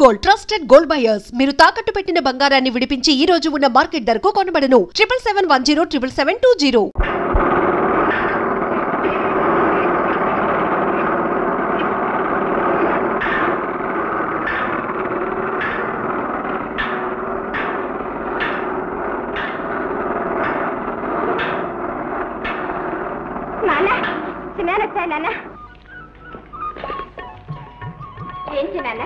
Gold trusted gold buyers మీరు తాకట్టు పెట్టిన బంగారాన్ని విడిపించి ఈ రోజు ఉన్న మార్కెట్ ధరకు కొనబడను 7771077720. ఏంటి నాన్న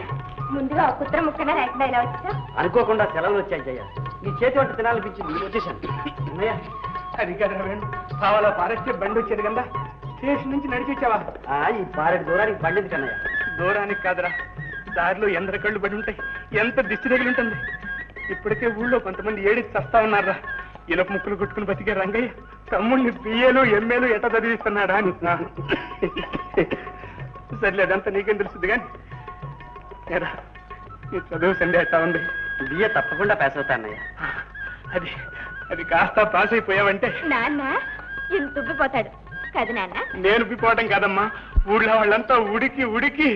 ముందుగా ఒక కుత్ర ముక్కన రేకుండా ఇలా వచ్చా అనుకోకుండా సెలవులు వచ్చాయి జయ. నీ చేతి వంట తినాలనిపించింది వచ్చేసాను. అది కదా వేణు కావాలా పారేస్తే బండి వచ్చేది కదా స్టేషన్ నుంచి నడిచి వచ్చావా? ఈ పారెడు దూరానికి బండిది కన్నయ్య. దూరానికి కాదురా, దారిలో ఎందర కళ్ళు పడి ఉంటాయి, ఎంత దిష్టి తగిలి ఉంటుంది. ఇప్పటికే ఊళ్ళో కొంతమంది ఏడికి చస్తా ఉన్నారా. ఇనప ముక్కులు కొట్టుకుని బతికే రంగయ్య తమ్ముడిని బిఏలు ఎంఏలు ఎట చదివిస్తున్నాడా అని. సర్లే అదంతా నీకేం తెలుస్తుంది కానీ నీ చదువు సండే ఎట్టా ఉంది? బిఏ తప్పకుండా పాస్ అవుతా అన్నయ్య. అది అది కాస్త పాస్ అయిపోయావంటే నాన్న ఇంత ఉబ్బిపోతాడు కదా నాన్న. నేను ఉబ్బిపోవడం కాదమ్మా, ఊళ్ళో వాళ్ళంతా ఉడికి ఉడికి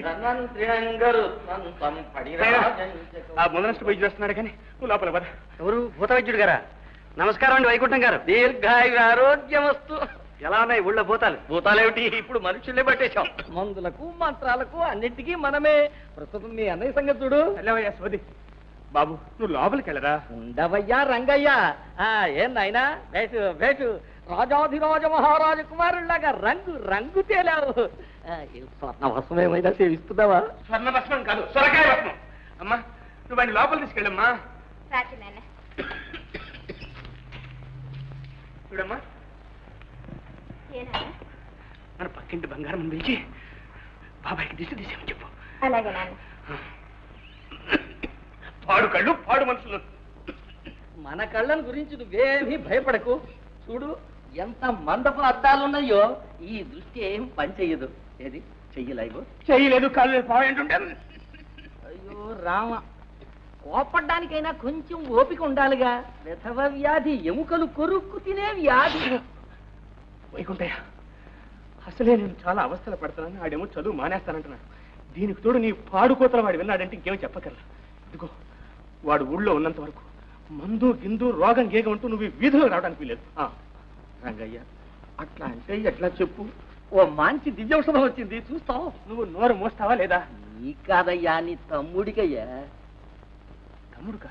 ఆ మొదలస్ట్ పోయి చేస్తున్నాడు. కానీ నువ్వు లోపల పద. ఎవరు? భూత వైద్యుడు గారా? నమస్కారం అండి వైకుంఠం గారు. దీర్ఘాయు ఆరోగ్యం వస్తూ. ఎలా ఉన్నాయి ఊళ్ళో భూతాలు? భూతాలేమిటి, ఇప్పుడు మనుషులే పట్టేశాం. మందులకు మంత్రాలకు అన్నింటికీ మనమే. ప్రస్తుతం మీ అన్నయ్య సంగతి చూడు. వెళ్ళవయ్యా సోది. బాబు నువ్వు లోపలికి వెళ్ళరా. ఉండవయ్యా రంగయ్య. ఏం నాయనా వేటు వేటు రాజాధిరాజ మహారాజ కుమారుల్లాగా రంగు రంగు తేలావు. స్వర్ణ వస్త్రం ఏమైనా సేవిస్తున్నావా? స్వర్ణ భస్మం కాదు, సొరకాయ భస్మం. అమ్మా నువ్వు వాడిని లోపల తీసుకెళ్ళమ్మా. చూడమ్మా, మన పక్కింటి బంగారం పిలిచి బాబాయ్కి దిశ తీసేమని చెప్పు. అలాగే నాన్న. పాడు కళ్ళు పాడు మనుషులు. మన కళ్ళను గురించి నువ్వేమీ భయపడకు. చూడు ఎంత మందపు అద్దాలున్నాయో, ఈ దృష్టి ఏం పని చెయ్యదు. ఏది చెయ్యలేవు? చెయ్యలేదు, కాళ్ళు పాడంటుంటే. అయ్యో రామ, కోపడ్డానికైనా కొంచెం ఓపిక ఉండాలిగా. విధవ వ్యాధి, ఎముకలు కొరుక్కు తినే వ్యాధి. వైకుంఠయ్య, అసలే నేను చాలా అవస్థలు పడతానని ఆడేమో చదువు మానేస్తానంటున్నాడు. దీనికి తోడు నీ పాడుకోతల వాడు విన్నాడంటే ఇంకేమో చెప్పగలరా. ఇదిగో వాడు ఊళ్ళో ఉన్నంత వరకు మందు గిందు రోగం గేగ ఉంటూ నువ్వు వీధిలో రావడానికి వీలేదు. రంగయ్య అట్లా అంటే ఎట్లా చెప్పు. ఓ మంచి దివ్యౌషధం వచ్చింది, చూస్తావు. నువ్వు నోరు మోస్తావా లేదా? నీ కాదయ్యా, నీ తమ్ముడికయ్యా. తమ్ముడుకా?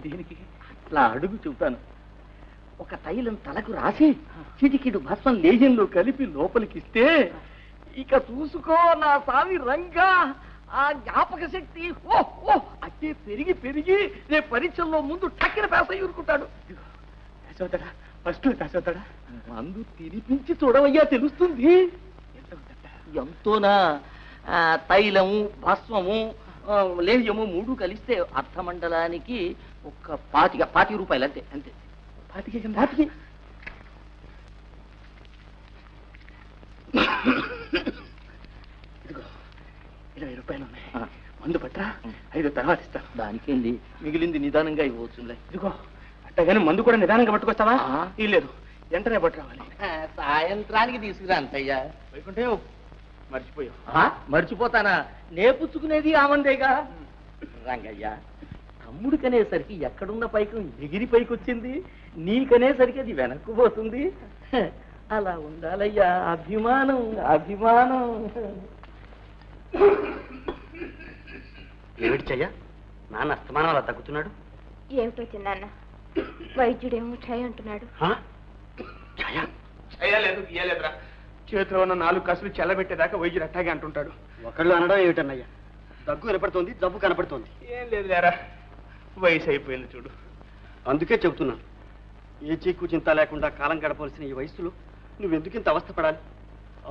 దీనికి అట్లా అడుగు చెబుతాను. ఒక తైలం తలకు రాసి చిటికిడు భస్మం లేజంలో కలిపి లోపలికిస్తే ఇక చూసుకో నా సామి రంగా. ఆ జ్ఞాపక శక్తి అట్టే పెరిగి పెరిగి రేపు పరీక్షల్లో ముందు టక్కిన పేస ఊరుకుంటాడు. ఫస్ట్ పేసవుతాడా? మందు తినిపించి చూడవయ్యా, తెలుస్తుంది. ఎంతోనా? తైలము భస్మము లేహ్యము 3 కలిస్తే అర్ధమండలానికి ఒక 25 రూపాయలు అంతే. అంతే 25. ఇదిగో 20 రూపాయలు ఉన్నాయి, మందు పట్టరా. 5 తర్వాత ఇస్తాను. దానికేంది, మిగిలింది నిదానంగా ఇవ్వచ్చులే. ఇదిగో అట్టగానే మందు కూడా నిదానంగా పట్టుకొస్తావా? లేదు, వెంటనే పట్టు రావాలి. సాయంత్రానికి తీసుకురా అంతయ్యా. వైకుంఠే మర్చిపోయావు. మర్చిపోతానా? నేపుచ్చుకునేది ఆమందేగా. రంగయ్య, తమ్ముడికనేసరికి ఎక్కడున్న పైకం ఎగిరి పైకొచ్చింది, నీకనేసరికి అది వెనక్కు పోతుంది. అలా ఉండాలయ్యా, అభిమానం అభిమానం. ఏమిటి చెయ్య, నాన్న అస్తమానం అలా తగ్గుతున్నాడు? ఏమిటో చిన్నాన్న, వైద్యుడేమో ఛాయ్ అంటున్నాడు. చేయలేదు గీయలేదురా, చేతిలో ఉన్న 4 కసులు చెల్లబెట్టేదాకా వైద్యుడు అట్టాగే అంటుంటాడు. ఒకళ్ళు అనడం ఏమిటన్నయ్యా? దగ్గు కనపడుతోంది, జబ్బు కనపడుతోంది. ఏం లేదు లేరా, వయసు అయిపోయింది చూడు. అందుకే చెబుతున్నాను, ఏ చీకు చింత లేకుండా కాలం గడపవలసిన ఈ వయసులో నువ్వెందుకు ఇంత అవస్థపడాలి?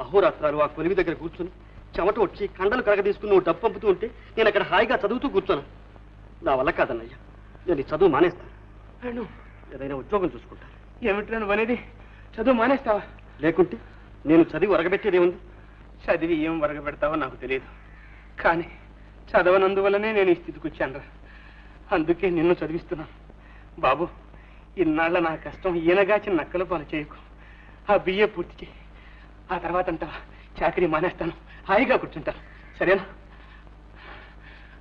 అహోరాత్రాలు ఆ కొలివి దగ్గర కూర్చుని చెమట వచ్చి కండలు కరగ తీసుకుని నువ్వు డబ్బు పంపుతూ ఉంటే నేను అక్కడ హాయిగా చదువుతూ కూర్చోను. నా వల్ల కాదన్నయ్యా, నేను ఈ చదువు మానేస్తాను. ఏదైనా ఉద్యోగం చూసుకుంటాను. ఏమిటి నువ్వు అనేది? చదువు మానేస్తావా? లేకుంటే నేను చదివి వరగబెట్టేదే ఉంది. చదివి ఏం వరగబెడతావో నాకు తెలియదు, కానీ చదవనందువల్లనే నేను ఈ స్థితికి వచ్చాను రా. అందుకే నిన్ను చదివిస్తున్నాను. బాబు, ఇన్నాళ్ళ నా కష్టం ఈయనగాచిన నక్కల పాలు చేయకు. ఆ బిఏ పూర్తి చేయి, ఆ తర్వాత అంటావా చాకరీ మానేస్తాను, హాయిగా కూర్చుంటాను. సరేనా?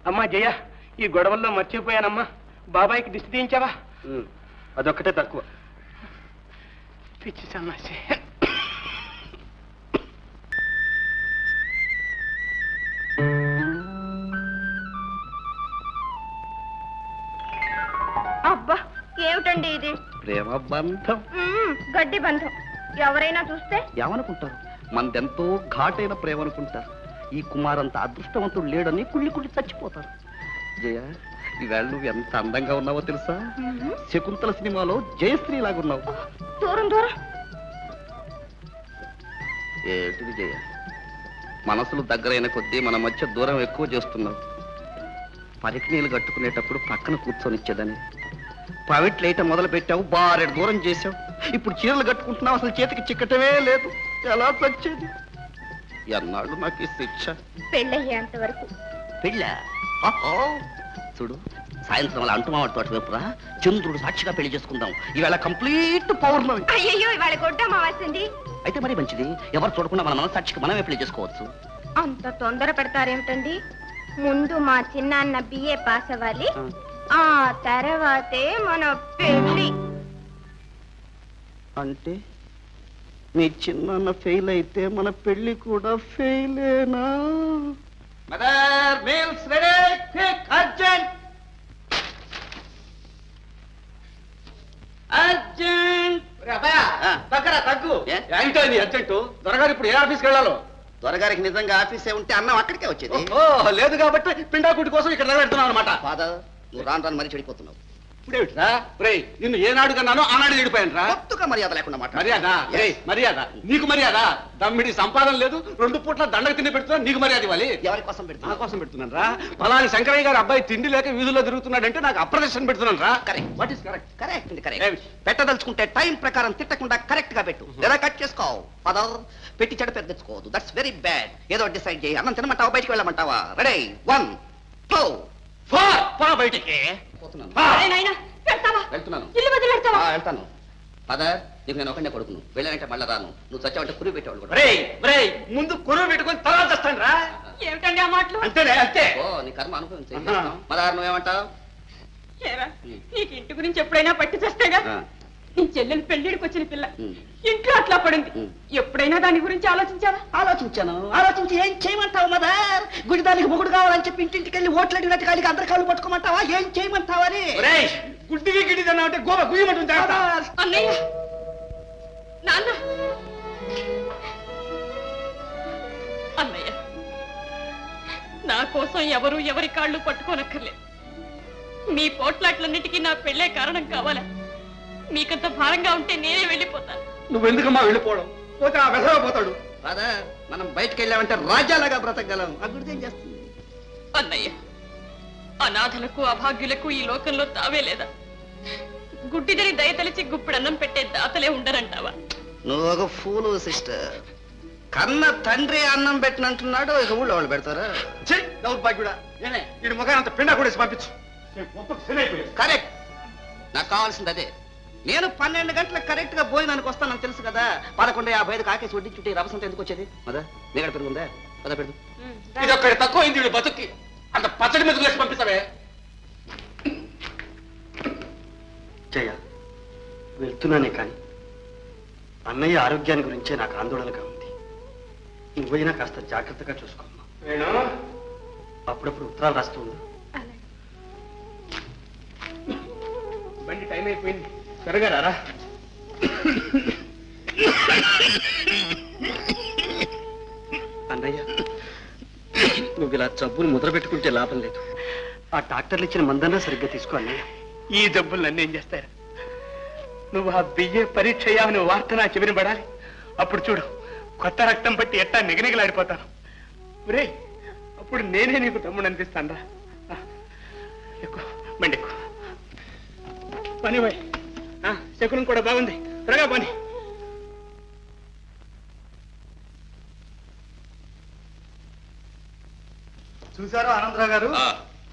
అమ్మా జయ, ఈ గొడవల్లో మర్చిపోయానమ్మా. బాబాయ్కి దిష్టి తీయించావా? అదొక్కటే తక్కువ. పిచ్చి సన్నాసి. అబ్బా ఏమిటండి ఇది? ప్రేమ బంధం, గడ్డి బంధం. ఎవరైనా చూస్తే ఏమనుకుంటారు? మనదెంతో ఘాటైన ప్రేమ అనుకుంటారు. ఈ కుమారంత అదృష్టవంతుడు లేడని కుళ్ళి కుళ్ళి చచ్చిపోతారు. జయ, ఈవేళ నువ్వు ఎంత అందంగా ఉన్నావో తెలుసా? శకుంతల సినిమాలో జయశ్రీ లాగున్నావు. దూరం దూరం. ఏటిది జయ, మనసులు దగ్గరైన కొద్దీ మన మధ్య దూరం ఎక్కువ చేస్తున్నావు. పరికినీళ్ళు కట్టుకునేటప్పుడు పక్కన కూర్చొనిచ్చేదని, ప్రైవేట్ లేయటం మొదలు పెట్టావు, బారెడు దూరం చేసావు. ఇప్పుడు చీరలు కట్టుకుంటున్నావు, అసలు చేతికి చిక్కటమే లేదు. ఎలా చచ్చేది? ఎన్నాళ్ళు నాకు ఈ శిక్ష? పెళ్ళయ్యేంత వరకు. పెళ్ళ? చూడు, సాయంత్రం అలా అంటుమావాడు తోట వైపురా, చంద్రుడు సాక్షిగా పెళ్లి చేసుకుందాం. ఈవేళ కంప్లీట్ పౌర్ణమి. అయ్యో ఇవాళ గొడ్డమ్మ వస్తుంది. అయితే మరి మంచిది, ఎవరు చూడకుండా మన మనసాక్షికి మనమే పెళ్లి చేసుకోవచ్చు. అంత తొందర పెడతారేమిటండి? ముందు మా చిన్నాన్న బిఏ పాస్ అవ్వాలి, ఆ తర్వాతే మన పెళ్లి. అంటే మీ చిన్న ఫెయిల్ అయితే మన పెళ్లి కూడా ఫెయిలేనా? Mother, meals ready, quick, urgent urgent. తగ్గరా తగ్గు. ఏంటో నీ అర్జెంటు? దొరగారు ఇప్పుడు ఏ ఆఫీస్కి వెళ్ళాలో? దొరగారికి నిజంగా ఆఫీసే ఉంటే అన్నం అక్కడికే వచ్చేది. లేదు కాబట్టి పిండాకుడి కోసం ఇక్కడ నిలబెడుతున్నావు అనమాట. ఫాదర్, నువ్వు రాను రాను మరీ చెడిపోతున్నావు. ఇప్పుడేమిట్రా? నిన్ను ఏనాడు కన్నానో ఆనాడు చెడిపోయాను రా. కొత్తగా మర్యాద లేకుండా మర్యాద? మర్యాద నీకు మర్యాద? దమ్మిడి సంపాదన లేదు, 2 పూట్ల దండకు తిండి పెడుతున్నా, నీకు మర్యాద ఇవ్వాలి. ఎవరి కోసం పెడుతున్నా? నా కోసం పెడుతున్నాను రా. ఫలాని శంకరయ్య గారు అబ్బాయి తిండి లేక వీధుల్లో తిరుగుతున్నాడంటే నాకు అప్రదర్శన పెడుతున్నాను రా. Correct. What is correct? Correct correct. పెట్టదలుచుకుంటే టైం ప్రకారం తిట్టకుండా కరెక్ట్ గా పెట్టు, లేదా కట్ చేసుకో. ఫాదర్, పెట్టి చెడ పెద్ద తెచ్చుకోవద్దు. That's very bad. ఏదో డిసైడ్ చేయి. అన్నం తినమంటావా, బయటికి వెళ్ళమంటావా? రెడీ, 1 2 4 బయటికి పోతున్నాను. వెళ్తున్నాను. ఇల్లు వదిలి పెడతావా? వెళ్తాను. ఫాదర్, నీకు నేను ఒకటే కొడుకును, వెళ్ళానంటే మళ్ళీ రాను. నువ్వు చచ్చావంటే కురి పెట్టేవాళ్ళు కూడా. ముందు కురువు పెట్టుకొని తర్వాత వస్తాను రా. ఏమిటండి ఆ మాటలు? అంతేనే, అంతే. ఓ, నీ కర్మ అనుభవించే. మదర్, నువ్వేమంటావు? నీకు ఇంటి గురించి ఎప్పుడైనా పట్టి చేస్తేగా? నీ చెల్లెలు పెళ్లిడికి వచ్చిన పిల్ల ఇంట్లో అట్లా పడింది. ఎప్పుడైనా దాని గురించి ఆలోచించావా? ఆలోచించాను. ఆలోచించి ఏం చేయమంటావు మదర్? గుడిదానికి మొగుడు కావాలని చెప్పి ఇంటింటికి వెళ్ళి ఓట్లు అడిగినట్టు కాలికి అందరి కాళ్ళు పట్టుకోమంటావా? ఏం చేయమంటావా అని? గుడ్డివి గిడ్డిదన్నా అంటే గోవ గుయ్యమంటుంది. అన్నయ్య, నాన్న, అన్నయ్య, నా కోసం ఎవరు ఎవరి కాళ్ళు పట్టుకోనక్కర్లేదు. మీ పోట్లాట్లన్నిటికీ నా పెళ్ళే కారణం కావాలా? మీకంత భారంగా ఉంటే నేనే వెళ్ళిపోతాను. నువ్వెందుకమ్మా వెళ్ళిపోవడం? పోతే ఆ వెధవ పోతాడు. ఫాదర్, మనం బయటకు వెళ్ళామంటే రాజ్యాలుగా బ్రతకగలం. ఆ గుడిది ఏం చేస్తుంది? అన్నయ్య, అనాథలకు అభాగ్యులకు ఈ లోకంలో తావే లేదా? గుడ్డిదని దయతలిచి గుప్పిడన్నం పెట్టే దాతలే ఉండరంటావా? నువ్వు ఒక ఫూలు సిస్టర్. కన్న తండ్రి అన్నం పెట్టినంటున్నాడు, ఇక ఊళ్ళో వాళ్ళు పెడతారా? దౌర్భాగ్యుడా, వీడి ముఖాన్ని అంత పిండా కూడా పంపించు. కరెక్ట్. నాకు కావాల్సింది అదే. నేను 12 గంటలకు కరెక్ట్ గా భోజనానికి వస్తానని తెలుసు కదా. 11:55 ఆకేసి వడ్డించుంటే రవసంత ఎందుకు వచ్చేది? మదా నీగడ పెరుగుందా? పద పెడుదు. ఇది ఒక్కడి తక్కువ అయింది వీడు బతుక్కి. అంత పచ్చడి మీద వేసి పంపిస్తావే. జయ, వెళ్తున్నానే కానీ అన్నయ్య ఆరోగ్యాన్ని గురించే నాకు ఆందోళనగా ఉంది. నువ్వైనా కాస్త జాగ్రత్తగా చూసుకోమ్మా. అప్పుడప్పుడు ఉత్తరాలు రాస్తూ ఉండు. బండి టైం అయిపోయింది, త్వరగా రారా. అన్నయ్య, నువ్వు ఇలా జబ్బులు ముద్ర పెట్టుకుంటే లాభం లేదు. ఆ డాక్టర్లు ఇచ్చిన మందన్నా సరిగ్గా తీసుకో అన్నయ్య. ఈ జబ్బులు నన్ను ఏం చేస్తారా? నువ్వు ఆ బియ్యే పరీక్ష అయ్యావని వార్త నా చెవిన పడాలి. అప్పుడు చూడు, కొత్త రక్తం పట్టి ఎట్టా నిగనిగలాడిపోతాను. రే, అప్పుడు నేనే నీకు తమ్ముడు అనిపిస్తాను రా. ఎక్కువ బండి ఎక్కువ పని పోయి. శకునం కూడా బాగుంది, త్వరగా పని. చూసారా ఆనందరావు గారు,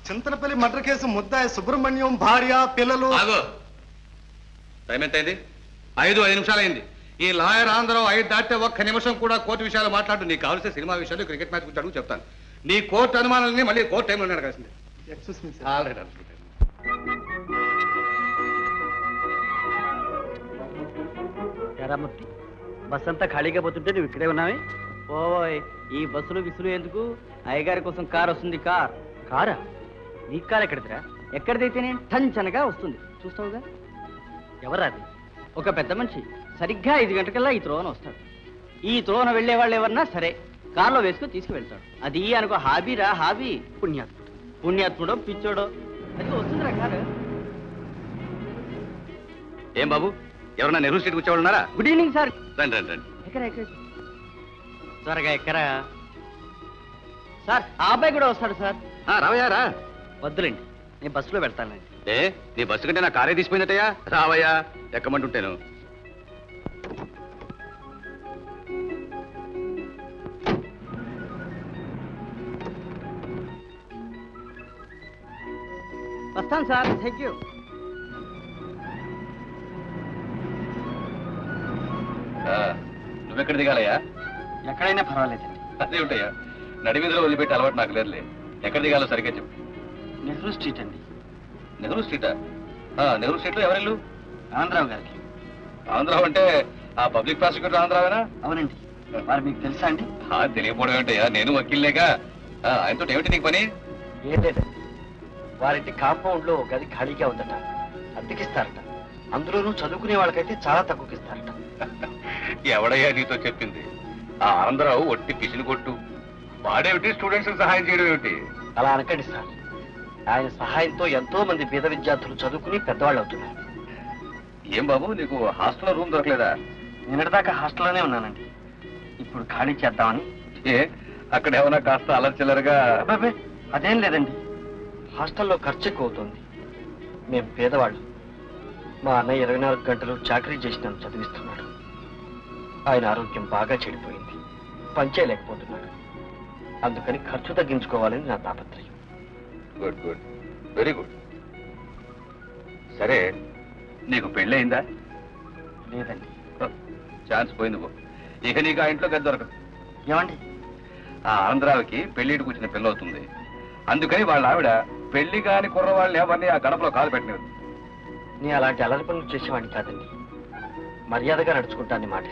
చింతలపల్లి మర్డర్ కేసు ముద్దాయి సుబ్రహ్మణ్యం భార్య పిల్లలు. టైం ఎంత అయింది? 5 నిమిషాలు అయింది. ఈ లాయర్ ఆంధ్రరావు 5 దాటితే 1 నిమిషం కూడా కోర్టు విషయాలు మాట్లాడు. నీకు కావాల్సిన సినిమా విషయాలు, క్రికెట్ మ్యాచ్ గురించి అడుగు చెప్తాను. నీ కోర్టు అనుమానాలని మళ్ళీ కోర్టు టైంలో అడగాల్సింది. Excuse me sir. Already Eramurthy bus అంతా ఖాళీగా పోతుంటే నువ్వు ఇక్కడే ఉన్నావే? ఓయ్, ఈ బస్సులు విసులు ఎందుకు? అయ్యగారి కోసం కార్ వస్తుంది. కారా? నీ కార్ ఎక్కడిదిరా? ఎక్కడిదైతేనే టంచనగా వస్తుంది, చూస్తావుగా. ఎవరాది? ఒక పెద్ద మనిషి సరిగ్గా 5 గంటకల్లా ఈ త్రోవన వస్తాడు. ఈ త్రోవన వెళ్లే వాళ్ళు ఎవరన్నా సరే కారులో వేసుకుని తీసుకువెళ్తాడు. అది అనుకో హాబీరా, హాబీ. పుణ్యాత్ముడో పిచ్చోడో అది వస్తుందిరా కారు. ఏం బాబు, ఎవరన్నా నెహ్రూ స్ట్రీట్ వచ్చేవాళ్ళు ఉన్నారా? Good evening sir. రండి రండి రండి. ఎక్కరా త్వరగా ఎక్కరా సార్. ఆ అబ్బాయి కూడా వస్తాడు సార్. రావయ్యా రా. వద్దులేండి, నేను బస్సులో వెళ్తానండి. నీ బస్సు కంటే నా కారే తీసిపోయిందటయ్యా. రావయ్యా, ఎక్కమంటుంటేను. వస్తాను సార్. Thank you. నువ్వెక్కడ దిగాలయ్యా? ఎక్కడైనా పర్వాలేదండి. అదే ఉంటాయా, నడిమీదలో వదిలిపెట్టి అలవాటు నాకు లేదులే. ఎక్కడ దిగాలో సరిగ్గా చెప్పు. నెహ్రూ స్ట్రీట్ అండి. నెహ్రూ స్ట్రీటా? నెహ్రూ స్ట్రీట్ లో ఎవరిల్లు? ఆంధ్రావు గారికి. ఆంధ్రావు అంటే ఆ పబ్లిక్ ప్రాసిక్యూటర్ ఆంధ్రావేనా? అవునండి. మరి మీకు తెలుసా అండి? తెలియకపోవడం ఏంటయ్యా, నేను వకీల్లేగా. ఆయనతో ఏమిటి నీకు పని? ఏం లేదండి, వారింటి కాంపౌండ్ లో ఒక గది ఖాళీగా ఉందట, అద్దెకిస్తారట. అందులోనూ చదువుకునే వాళ్ళకైతే చాలా తక్కువకిస్తారట. ఎవడయ్యా నీతో చెప్పింది? ఆ ఆంధ్రావు ఒట్టి పిసిని కొట్టు. వాడేమిటి స్టూడెంట్స్ సహాయం చేయడం ఏమిటి? అలా అనకండి సార్. ఆయన సహాయంతో ఎంతో మంది పేద విద్యార్థులు చదువుకుని పెద్దవాళ్ళు అవుతున్నారు. ఏం బాబు, నీకు హాస్టల్లో రూమ్ దొరకలేదా? నిన్నటిదాకా హాస్టల్లోనే ఉన్నానండి. ఇప్పుడు ఖాళీ చేద్దామని. అక్కడ ఏమన్నా కాస్త అలర్చిల్లరగా? అదేం లేదండి, హాస్టల్లో ఖర్చు ఎక్కువ అవుతుంది. మేం పేదవాళ్ళు. మా అన్నయ్య 24 గంటలు చాకరీ చేసి నన్ను చదివిస్తున్నాడు. ఆయన ఆరోగ్యం బాగా చెడిపోయింది, పనిచేయలేకపోతున్నాడు. అందుకని ఖర్చు తగ్గించుకోవాలని నా తాపత్రయం. Good good, very good. సరే, నీకు పెళ్ళయిందా? లేదండి. ఛాన్స్ పోయింది పో. ఇక నీకు ఆ ఇంట్లో గది దొరకదు. ఏమండి? ఆ ఆంధ్రావికి పెళ్లిటికి వచ్చిన పిల్ల అవుతుంది. అందుకని వాళ్ళ ఆవిడ పెళ్లి కాని కుర్రవాళ్ళని ఎవరిని ఆ గడపలో కాలు పెట్టినది. నేను అలాంటి అలరి పనులు చేసేవాడిని కాదండి. మర్యాదగా నడుచుకుంటానని మాట.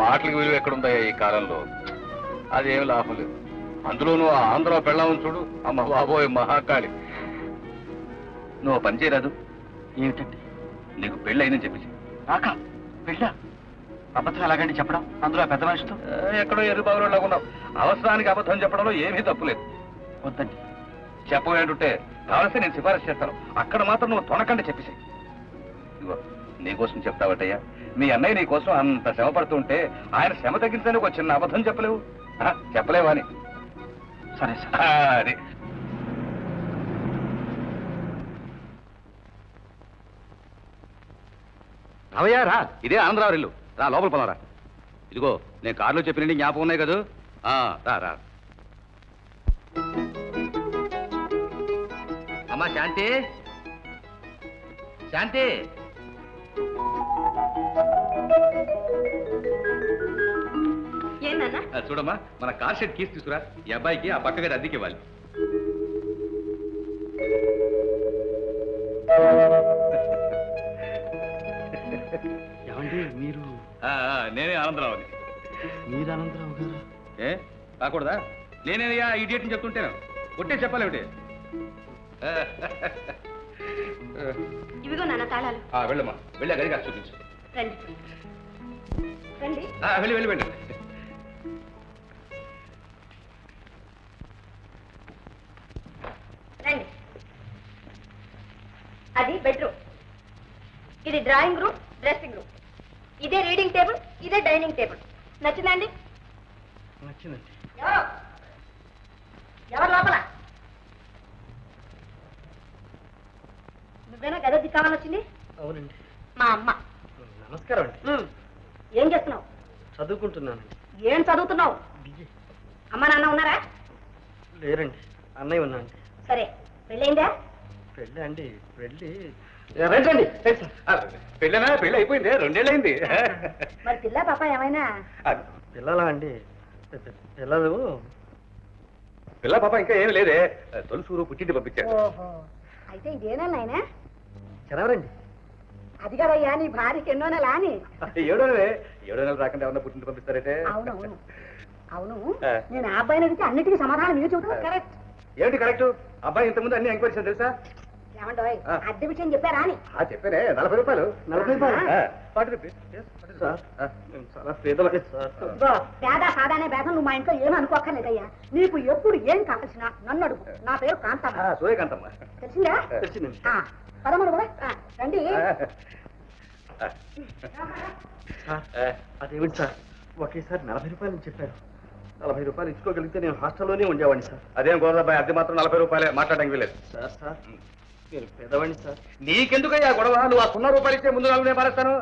మాటలకు విలువ ఎక్కడుందా ఈ కాలంలో? అదేమి లాభం లేదు. అందులోనూ ఆ ఆంధ్ర పెళ్ళామని చూడు, అమ్మ బాబోయ్ మహాకాళి. నువ్వు పని చేయరాదు? ఏమిటండి? నీకు పెళ్ళి అయిందని చెప్పేసి. నాకా పెళ్ళా? అబద్ధం ఎలాగండి చెప్పడం, అందులో పెద్ద మనిషితో? ఎక్కడో ఎర్రబాబులో ఉన్నావు. అవసరానికి అబద్ధం చెప్పడంలో ఏమీ తప్పులేదు. వద్దండి. చెప్పబోయేంటుంటే కావలసి నేను సిఫారసు చేస్తాను. అక్కడ మాత్రం నువ్వు తొనకండి చెప్పేసి. ఇదిగో నీకోసం చెప్తావటయ్యా. మీ అన్నయ్య నీ కోసం అంత శ్రమ పడుతుంటే ఆయన శ్రమ తగ్గించడానికి ఒక చిన్న అబద్ధం చెప్పలేవు? చెప్పలేవా అని? సరే సార్. అది రావయ్యా రా. ఇదే ఆంధ్రావు ఇల్లు. రా లోపల పోనరా. ఇదిగో నేను కారులో చెప్పినండి జ్ఞాపకం ఉన్నాయి కదా. రా రా. అమ్మా శాంతి, శాంతి. చూడమ్మా, మన కార్ షెడ్ కీస్ తీసుకురా. ఈ అబ్బాయికి ఆ పక్క గది అద్దెకి ఇవ్వాలి. ఏమండి మీరు? నేనే ఆనందరావుని. మీరు ఆనందరావు గారు? కాకూడదా? నేనేనయ్యా ఇడియట్ అని చెప్తుంటాను. కొట్టే చెప్పాలేమిటి? ఇవిగో నాన్న తాళాలు. వెళ్ళమ్మా, వెళ్ళా గది కాదు చూపించు. రండి రండి. వెళ్ళి వెళ్ళి వెళ్ళి. రండి. అది బెడ్రూమ్, ఇది డ్రాయింగ్ రూమ్, డ్రెస్సింగ్ రూమ్, ఇదే రీడింగ్ టేబుల్, ఇదే డైనింగ్ టేబుల్. నచ్చిందండి? నచ్చిందండి. ఎవరు లోపల? నువ్వేనా గది కావాలని వచ్చింది? అవునండి. మా అమ్మ. నమస్కారం అండి. ఏం చేస్తున్నావు? చదువుకుంటున్నానండి. ఏం చదువుతున్నావు? అమ్మ నాన్న ఉన్నారా? లేరండి, అన్నయ్య ఉన్నాండి. సరే, పెళ్ళైందా? పెళ్ళి అండి, పెళ్ళి రండి. పెళ్ళనా? పెళ్ళి అయిపోయింది, 2 ఏళ్ళైంది. మరి పిల్ల పాప ఏమైనా? పిల్లలా అండి? పిల్లలు పిల్ల పాప ఇంకా ఏమి లేదే, తొలుసూరు పుట్టింటి పంపించారు. ఓహో, అయితే ఇదేనా నాయనా? చదవరండి. అది కదయ్యా నీ భార్యకి ఎన్నో నెల అని. 7వ నెల రాకుండా ఏమన్నా పుట్టింటి పంపిస్తారంటే? అవునవును అవును, నేను ఆ అబ్బాయిని అడిగితే అన్నిటికీ సమాధానం మీరు చెబుతున్నారు. కరెక్ట్. ఏమిటి కరెక్ట్? అబ్బాయి ఇంతకుముందు అన్ని ఎంక్వైరీ చేశాను తెలుసా? ఏమంటావు, అద్దె విషయం చెప్పారా అని? చెప్పానే, 40 రూపాయలు. 40 రూపాయలు? 40 రూపీస్. చాలా పేదవాడి సార్. పేద సాదానే భేదం నువ్వు మా ఇంట్లో ఏమీ అనుకోక్కర్లేదయ్యా. నీకు ఎప్పుడు ఏం కావాల్సిన నన్ను అడుగు. నా పేరు కాంతమ్మ. సూర్యకాంతమ్మ. తెలిసిందా? తెలిసిందండి. పదమూడు కూడా రండి. అదేమిటి సార్, ఒకేసారి 40 రూపాయలు చెప్పారు. 40 రూపాయలు ఇచ్చుకోగలిగితే నేను హాస్టల్లోనే ఉండేవాడిని సార్. అదేం గోదాబాయ్, అద్దె మాత్రం 40 రూపాయలే, మాట్లాడడానికి వీలేదు. సార్ మీరు పేదవాడిని సార్. నీకెందుకయ్యా గొడవ? నువ్వు ఆ 0 రూపాయలు ఇచ్చే ముందు 4 నేను మారేస్తాను.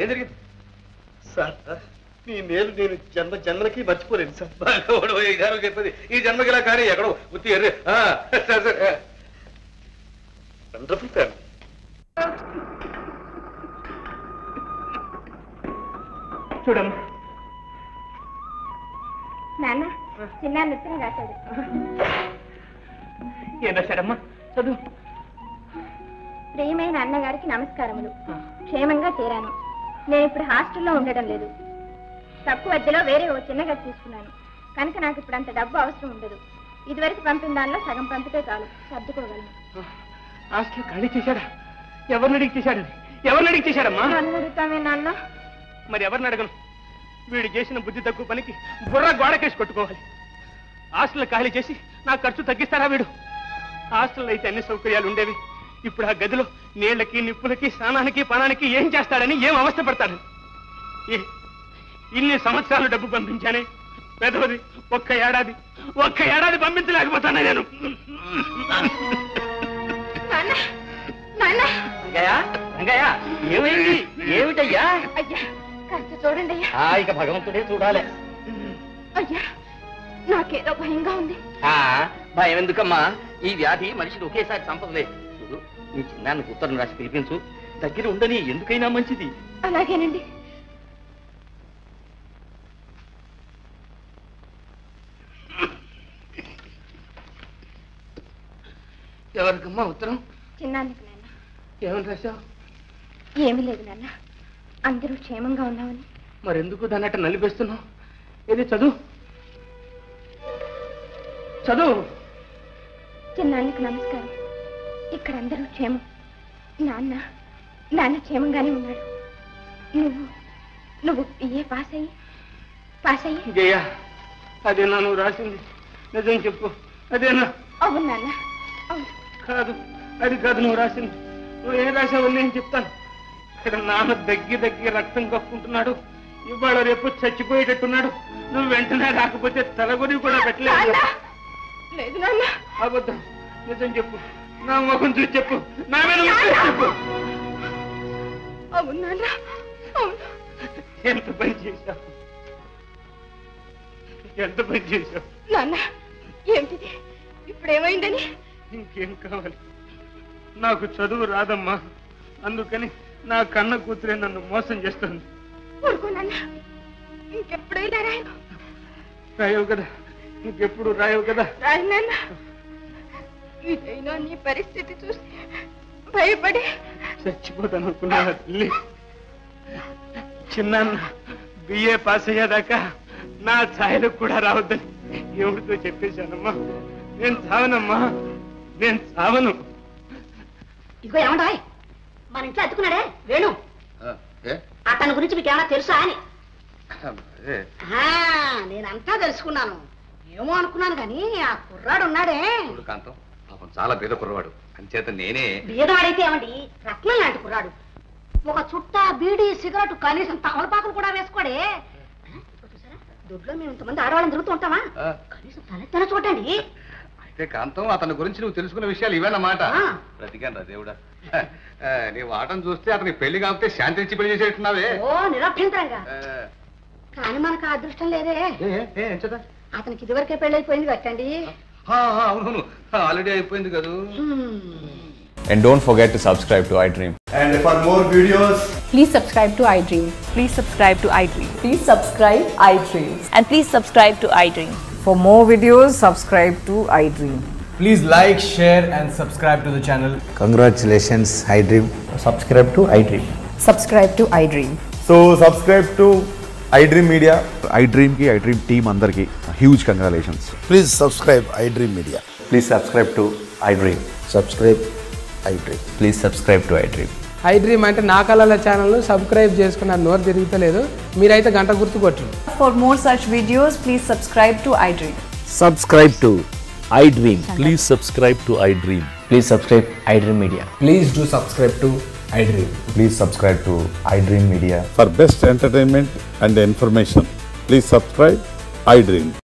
ఏం జరిగింది సార్? మీ మేలు నేను జన్మలకి మర్చిపోలేను సార్. ఈ జన్మ చెప్పేది ఈ జన్మకి ఇలా కానీ ఎక్కడో ఉత్తి ఎర్రే. Wonderful family. చూడమ్మా, నాన్న చిన్న ఉత్తరం రాశాడు. ఏం రాశాడమ్మా? చదువు. ప్రియమైన అన్నగారికి నమస్కారములు. క్షేమంగా చేరాను. నేను ఇప్పుడు హాస్టల్లో ఉండడం లేదు. తక్కువ అద్దెలో వేరే ఓ చిన్న గది తీసుకున్నాను కనుక నాకు ఇప్పుడు అంత డబ్బు అవసరం ఉండదు. ఇదివరకు పంపిన దానిలో సగం పంపితే చాలు, సర్దుకోగలను. హాస్టల్ ఖాళీ చేశాడా? ఎవరిని అడిగి చేశాడు? ఎవరిని అడిగి చేశాడమ్మా? నన్ను అడుగుతామే నాన్న. మరి ఎవరిని అడగను? వీడు చేసిన బుద్ధి తక్కువ పనికి బుర్ర గోడకేసి కొట్టుకోవాలి. హాస్టల్ ఖాళీ చేసి నా ఖర్చు తగ్గిస్తారా వీడు? హాస్టల్లో అయితే అన్ని సౌకర్యాలు ఉండేవి. ఇప్పుడు ఆ గదిలో నీళ్లకి నిప్పులకి స్నానానికి పనానికి ఏం చేస్తాడని, ఏం అవస్థ పడతాడని. ఇన్ని సంవత్సరాలు డబ్బు పంపించానే, పెదవది ఒక్క ఏడాది పంపించలేకపోతాను నేను. ఏమైంది? ఏమిటయ్యా? అయ్యా కాస్త చూడండి అయ్యా. ఇక భగవంతుడే చూడాలి. అయ్యా నాకేదో భయంగా ఉంది. భయం ఎందుకమ్మా? ఈ వ్యాధి మనిషిని ఒకేసారి చంపదులే. చూడు, నీ చిన్నాన్ని ఉత్తరం రాసి పిలిపించు. దగ్గర ఉండని, ఎందుకైనా మంచిది. అలాగేనండి. ఎవరికమ్మా ఉత్తరం? చిన్నానికి నాన్న. ఏమని రాశావు? ఏమీ లేదు నాన్న, అందరూ క్షేమంగా ఉన్నామని. మరెందుకు దాన్ని అట్ట నలిపేస్తున్నావు? ఏది చదువు చదువు. చిన్నానికి నమస్కారం. ఇక్కడ అందరూ క్షేమం. నాన్న క్షేమంగానే ఉన్నాడు. నువ్వు బిఏ పాస్ అయ్యి జయ, అదేనా నువ్వు రాసింది? నిజం చెప్పు, అదేనా? అవును నాన్న, అవును. కాదు, అది కాదు నువ్వు రాసింది. నువ్వు ఏం రాసావు నేను చెప్తాను. ఇక్కడ నాన్న దగ్గి రక్తం కప్పుకుంటున్నాడు. ఇవాళ రేపు చచ్చిపోయేటట్టున్నాడు. నువ్వు వెంటనే రాకపోతే తలగొని కూడా పెట్టలేదు. లేదు నాన్న. అబద్ధం. నిజం చెప్పు, నా ముఖం చూసి చెప్పు, నా మీద చెప్పు. అవును నాన్న, అవును. ఎంత పని చేశావు నాన్న. ఏమిటిది? ఇప్పుడేమైందని? ఇంకేం కావాలి? నాకు చదువు రాదమ్మా, అందుకని నా కన్న కూతురే నన్ను మోసం చేస్తుంది. ఊరుకో నాన్న, ఇంకెప్పుడైనా రాయను. రాయవు కదా, ఇంకెప్పుడు రాయవు కదా. రాయను నాన్న. ఇదైనా నీ పరిస్థితి చూసి భయపడి చచ్చిపోతాను అనుకున్నా తల్లి. చిన్నాన్న బిఏ పాస్ అయ్యేదాకా నా ఛాయలకు కూడా రావద్దని ఎవరితో చెప్పేశానమ్మా. నేను చావనమ్మా, నేను చావను. ఇదిగో ఏమంటా, మన ఇంట్లో అతుకున్నాడే వేణు, అతని గురించి మీకు ఏమైనా తెలుసా అని? నేనంతా తెలుసుకున్నాను. ఏమో అనుకున్నాను కానీ ఆ కుర్రాడు ఉన్నాడే. కాంతం పాపం చాలా బీద కుర్రవాడు, అంచేత నేనే. బీదవాడైతే ఏమండి, రత్నం లాంటి కుర్రాడు. ఒక చుట్ట బీడి సిగరెట్ కనీసం తమలపాకులు కూడా వేసుకోడే. చూసారా, దొడ్లో మేము ఇంతమంది ఆడవాళ్ళని తిరుగుతూ ఉంటామా? కనీసం తలెత్తన చూడండి. అయితే కాంతం, అతని గురించి నువ్వు తెలుసుకున్న విషయాలు ఇవేనమాట. బ్రతికాను రా దేవుడా. నీ వాటం చూస్తే అతనికి పెళ్లి కాకపోతే శాంతి ఇచ్చి పెళ్లి చేసేట్టున్నావే. ఓ నిరభ్యంతరంగా. కానీ మనకు ఆ అదృష్టం లేదే. అతనికి ఇదివరకే పెళ్ళైపోయింది కట్టండి. అవునవును, ఆల్రెడీ అయిపోయింది కదా. And don't forget to subscribe to iDream. And for more videos, Please subscribe to iDream. Please subscribe to iDream. Please subscribe iDream. And please subscribe to iDream. For more videos, subscribe to iDream. Please like, share, and subscribe to the channel. Congratulations, iDream. Subscribe to iDream. Subscribe to iDream. so subscribe to iDream Media. iDream ki iDream team andarki huge congratulations. Please subscribe iDream Media. Please subscribe to iDream. Subscribe iDream. Please subscribe to iDream. iDream అంటే నా కళల channel subscribe చేసుకున్న నోరు తిరుగుతలేదు మీరైతే గంట గుర్తు కొట్టండి. For more such videos, please subscribe to iDream. Subscribe to iDream. Please subscribe to iDream. Please subscribe iDream Media. Please do subscribe to iDream. Please subscribe to iDream Media. For best entertainment and information, please subscribe iDream.